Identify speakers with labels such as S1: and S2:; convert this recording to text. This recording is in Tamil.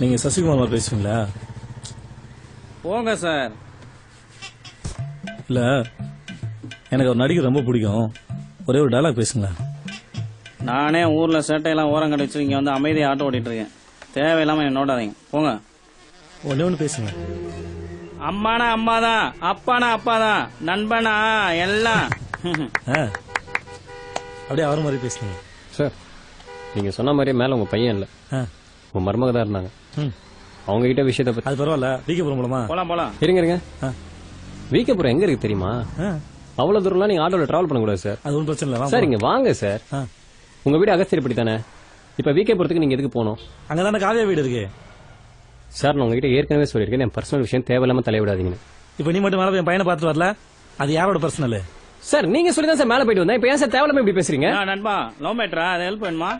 S1: நீங்க சசிகுமார் பேசுவீங்களா?
S2: போங்க சார்.
S1: இல்ல, எனக்கு ஒரு நடிகர் ரொம்ப பிடிக்கும். ஒரே ஒரு டயலாக் பேசுங்களேன்.
S2: நானே ஊர்ல சேட்டையெல்லாம் ஓரம் கட்டி வச்சு இங்க வந்து அமைதியை ஆட்டோ ஓட்டிட்டு இருக்கேன். தேவையில்லாம என்ன நோட்டாதீங்க, போங்க.
S1: ஒன்னே ஒன்று பேசுங்க.
S2: அம்மானா அம்மாதான், அப்பானா அப்பாதான், நண்பனா எல்லாம்.
S1: அப்படியே அவர் மாதிரி பேசுங்க
S3: சார். நீங்க சொன்ன மாதிரியே மேல உங்க பையன் இல்ல, உங்க மருமக தான் இருந்தாங்க. அவங்க கிட்ட விஷயத்த பத்தி.
S1: அது பரவாயில்ல, வீக்கப்புறம் மூலமா
S2: போலாம் போலாம்.
S3: இருங்க. வீக்கப்புறம் எங்க இருக்கு தெரியுமா? அவ்வளவு தூரம்லாம் நீங்க ஆட்டோல டிராவல் பண்ணக்கூடாது சார்.
S1: அது ஒன்றும் பிரச்சனை இல்லை
S3: சார். இங்க வாங்க சார். உங்க வீடு அகஸ்தியர்படி தானே? இப்ப வீக்கப்புறத்துக்கு நீங்க எதுக்கு போகணும்?
S1: அங்கதானே காவியா வீடு இருக்கு
S3: சார். நான் உங்ககிட்ட ஏற்கனவே சொல்லியிருக்கேன், என் பர்சனல் விஷயம் தேவையில்லாம தலைவிடாதீங்கன்னு.
S1: இப்ப நீ மட்டும் மேல என் பையனை பார்த்துட்டு வரல, அது யாரோட பர்சனல்?
S3: சார் நீங்க சொல்லிதான் சார் மேல போயிட்டு வந்தேன். இப்ப ஏன் சார் தேவையில்லாம இப்படி பேசுறீங்க?
S2: நண்பா லவ் மேட்டரா? அது ஹெல்ப் வேணுமா?